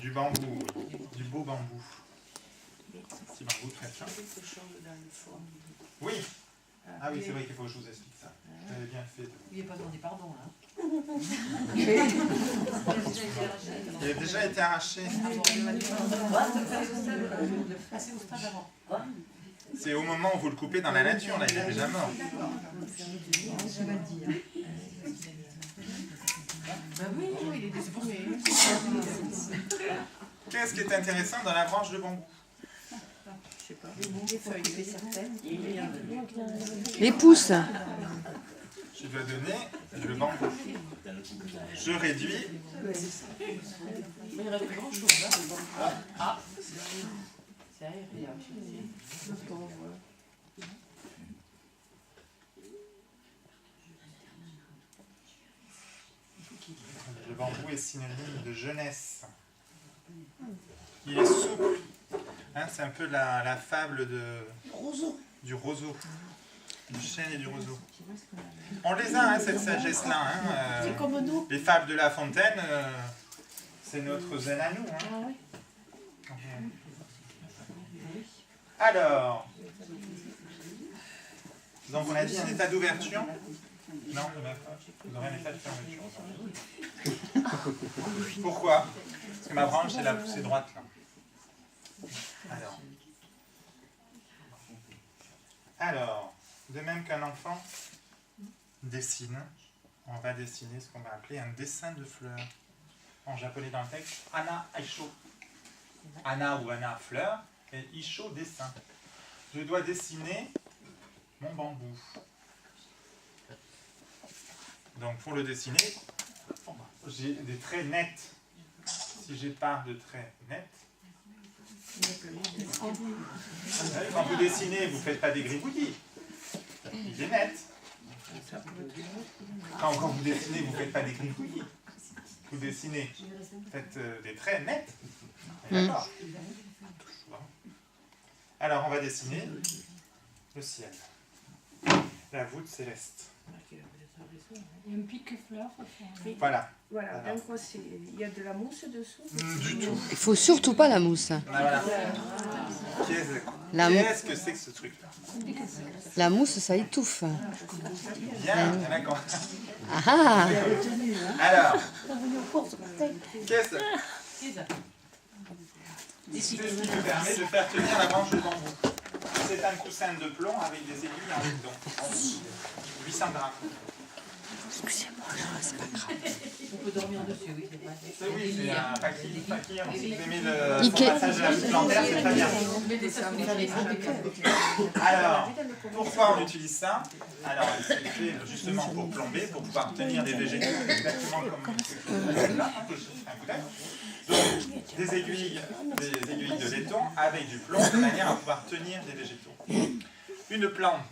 Du bambou, du beau bambou. Petit bambou très fin. Oui. Ah oui, c'est vrai qu'il faut que je vous explique ça. Vous avez bien fait. Il n'a pas demandé pardon, là. Il a déjà été arraché. C'est au moment où vous le coupez dans la nature, là, il est déjà mort. Ben oui, il est déformé. Qu'est-ce qui est intéressant dans la branche de bambou? Je sais pas. Les feuilles, certaines. Les pousses. Je dois donner le bambou. Je réduis. Mais il reste grand chose, là. Ah, c'est aérien. Le bambou est synonyme de jeunesse. Il est souple. Hein, c'est un peu la fable du roseau. Du chêne et du roseau. On les a, hein, cette sagesse-là. Hein, les fables de La Fontaine, c'est notre zen à nous. Hein. Alors, donc on a dit un état d'ouverture. Non, vous aurez un état de fermeture. Pourquoi? Parce que ma branche, c'est la poussée droite, là. Alors, de même qu'un enfant dessine, on va dessiner ce qu'on va appeler un dessin de fleurs. En japonais dans le texte, Ana Aisho. Ana ou Ana fleur, et Isho dessin. Je dois dessiner mon bambou. Donc pour le dessiner, j'ai des traits nets. Si j'ai pas de traits nets, quand vous dessinez, vous ne faites pas des gribouillis. Il est net. Quand vous dessinez, vous ne faites pas des gribouillis. Vous dessinez, vous faites des traits nets. D'accord. Alors on va dessiner le ciel. La voûte céleste. Il y a un pique-fleur. Voilà. Voilà, donc il y a de la mousse dessous. Du tout. Il faut surtout pas la mousse. Voilà. Qu'est-ce que c'est que ce truc-là? La mousse, ça étouffe. Bien, d'accord. Ah ah. Alors, qu'est-ce qui me permet de faire tenir la branche de bambou? C'est un coussin de plomb avec des aiguilles en laiton. 800 grammes. Excusez-moi, c'est pas grave. On peut dormir dessus, oui, c'est vrai. Oui, c'est un fakir. Si vous aimez le passage de la voûte plantaire, c'est très bien. Alors, pourquoi on utilise ça? Alors, c'est fait justement pour plomber, pour pouvoir tenir des végétaux, exactement comme là, donc, des aiguilles de laiton avec du plomb, de manière à pouvoir tenir des végétaux. Une plante.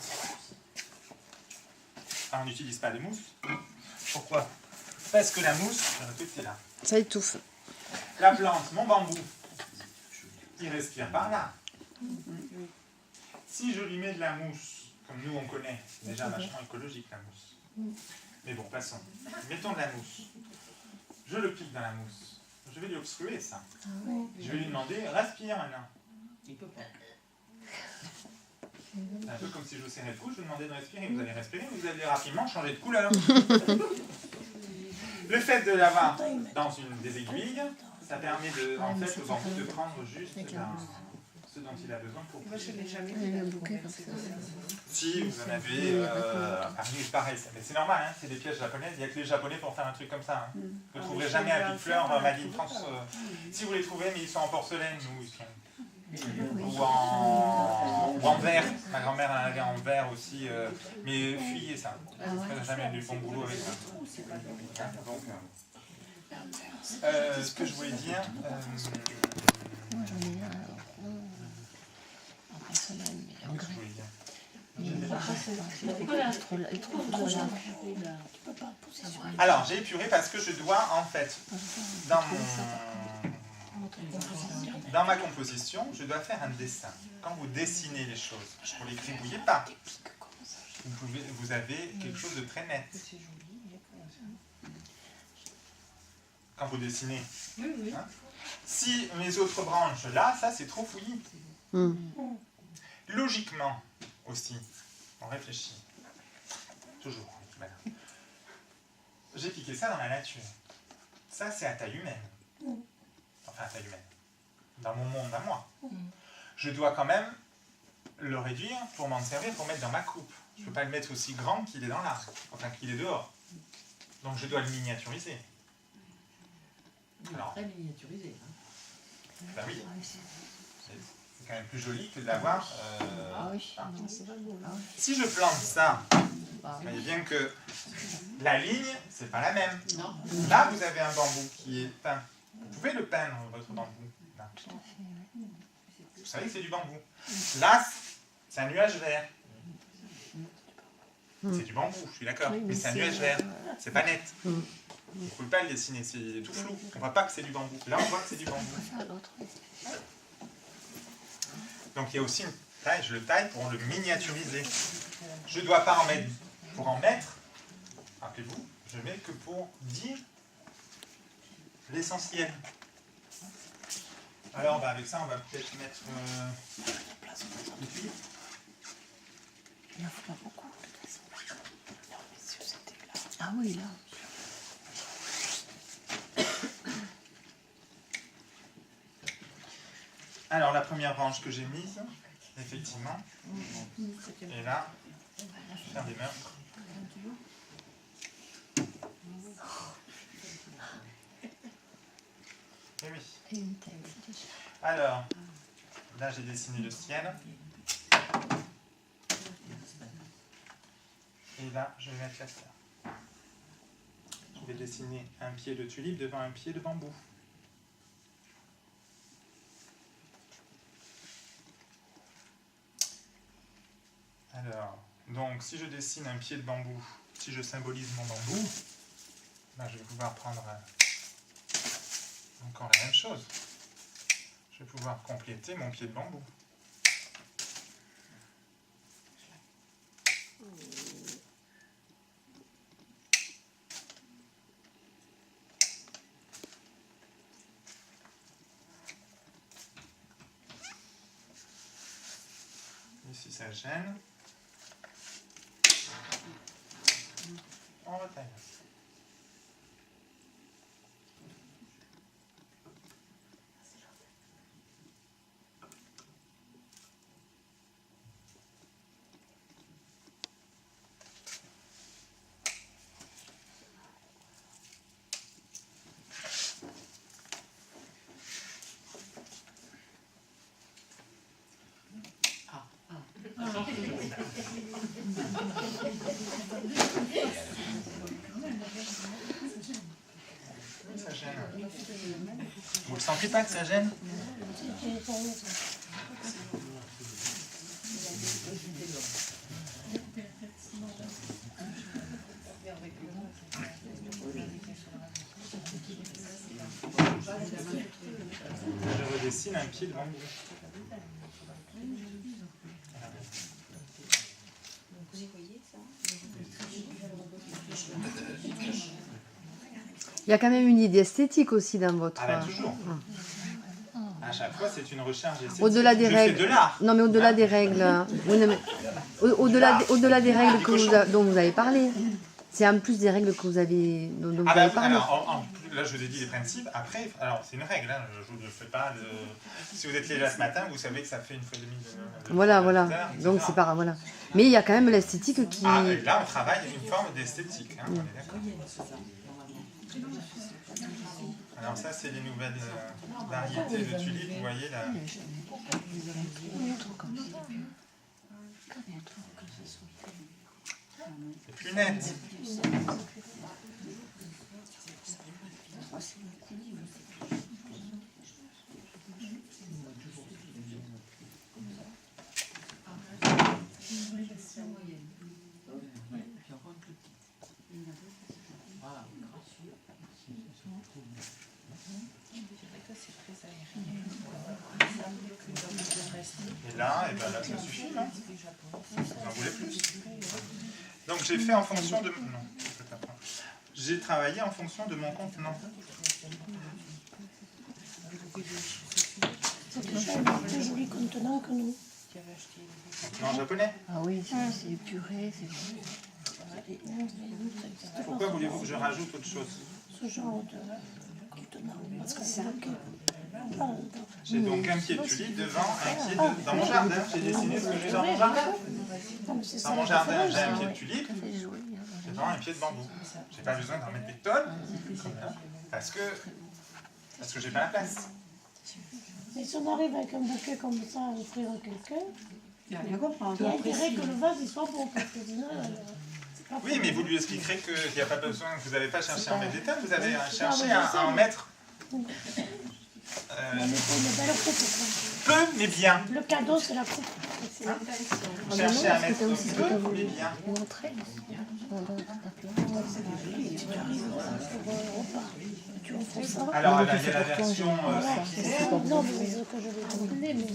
On n'utilise pas de mousse. Pourquoi? Parce que la mousse, c'est là. Ça étouffe. La plante, mon bambou, il respire par là. Si je lui mets de la mousse, comme nous on connaît, c'est déjà vachement écologique la mousse. Mais bon, passons. Mettons de la mousse. Je le pique dans la mousse. Je vais lui obstruer ça. Je vais lui demander, respire maintenant. Il peut pas. C'est un peu comme si je vous serrais le cou, je vous demandais de respirer, vous allez respirer, vous allez rapidement changer de couleur. Le fait de l'avoir dans une des aiguilles, ça permet en fait au bambou de prendre juste ce dont il a besoin pour Moi, je n'ai jamais Il y a un vu bouquet comme ça. Si vous en avez pareil, mais c'est normal, hein, c'est des pièges japonais, il n'y a que les japonais pour faire un truc comme ça. Hein. Vous ne trouverez jamais un pique-fleur made in France. Si vous les trouvez, mais ils sont en porcelaine, nous ils sont. Ou en verre. Ma grand-mère en avait en verre aussi. Mais fuyez ça. Elle n'a jamais eu du bon boulot avec ça. Donc, ce que je voulais dire. Alors, j'ai épuré parce que je dois, en fait, dans ma composition, je dois faire un dessin. Quand vous dessinez les choses, vous ne les gribouillez pas. Vous avez quelque chose de très net. Quand vous dessinez, hein, Si mes autres branches, là, ça c'est trop fouillis. Logiquement aussi, on réfléchit. Toujours. Voilà. J'ai piqué ça dans la nature. Ça c'est à taille humaine. Enfin à taille humaine. Dans mon monde à moi. Je dois quand même le réduire pour m'en servir, pour mettre dans ma coupe. Je ne peux pas le mettre aussi grand qu'il est dans l'arc, enfin qu'il est dehors. Donc je dois le miniaturiser. Alors, très miniaturisé. bah oui. C'est quand même plus joli que d'avoir... Si je plante ça, vous voyez bien que la ligne, c'est pas la même. Non. Là, vous avez un bambou qui est peint. Vous pouvez le peindre, votre bambou. Là. Vous savez que c'est du bambou. Là, c'est un nuage vert. C'est du bambou, je suis d'accord. Mais c'est un nuage vert. C'est pas net. Vous ne pouvez pas le dessiner, c'est tout flou. On ne voit pas que c'est du bambou. Là, on voit que c'est du bambou. Donc il y a aussi une taille, je le taille pour le miniaturiser. Je ne dois pas en mettre pour en mettre. Rappelez-vous, je mets que pour dire l'essentiel. Alors bah, avec ça, on va peut-être mettre les tuiles. Il n'en faut pas beaucoup. Ah oui, là. Alors la première branche que j'ai mise, effectivement, et là, je vais faire des meurtres. Et oui. Alors, là j'ai dessiné le ciel. Et là, je vais mettre la terre. Je vais dessiner un pied de tulipe devant un pied de bambou. Alors, donc si je dessine un pied de bambou, si je symbolise mon bambou, ben, je vais pouvoir prendre encore la même chose. Je vais pouvoir compléter mon pied de bambou. Ici ça gêne. On retaille. Ça gêne. Vous ne sentez pas que ça gêne? Je redessine un pied de bambou. Il y a quand même une idée esthétique aussi dans votre... Ah ben toujours. À chaque fois, c'est une recherche esthétique. Au-delà des règles. Je fais de l'art. Non, mais au-delà des règles. Oui, non, mais au-delà des règles dont vous avez parlé. C'est en plus des règles que vous avez, dont vous avez parlé. Alors, là, je vous ai dit les principes. Après, alors c'est une règle. Hein, je ne fais pas de... Si vous êtes là ce matin, vous savez que ça fait une fois et demie de Voilà. etc. Donc c'est pas voilà. Mais il y a quand même l'esthétique qui. Ah, et là, on travaille une forme d'esthétique. Hein, on est d'accord. Alors ça, c'est les nouvelles variétés de tulipes. Vous voyez là. C'est plus net. Et là, et ben là, ça suffit, non? Vous en voulez plus? Donc j'ai fait en fonction de... Non, je peux pas prendre. J'ai travaillé en fonction de mon contenant. Cette chèvre est plus joli contenant que nous. En japonais. Ah oui, c'est épuré, c'est vrai. Pourquoi voulez-vous que je rajoute autre chose? Ce genre de contenant. Parce que c'est ok. J'ai donc un pied de tulipe devant, un pied de... Dans mon jardin, j'ai dessiné ce que j'ai dans mon jardin. Dans mon jardin, j'ai un pied de tulipe, devant un pied de bambou. J'ai pas besoin d'en mettre des tonnes, parce que j'ai pas la place. Mais si on arrive avec un bouquet comme ça à offrir à quelqu'un, Il n'y a rien à comprendre. il y a intérêt que le vase il soit beau, parce que sinon... Oui, mais vous lui expliquerez qu'il n'y a pas besoin, que vous n'avez pas cherché à en mettre des tonnes, vous avez cherché à en mettre... On met une belle coupe. Peu, mais bien. Le cadeau, c'est la coupe. Cherchez à mettre peu, mais bien. Une entrée. Tu offres ça. Alors, il y a la version... Non, mais ce que je vais te donner, mais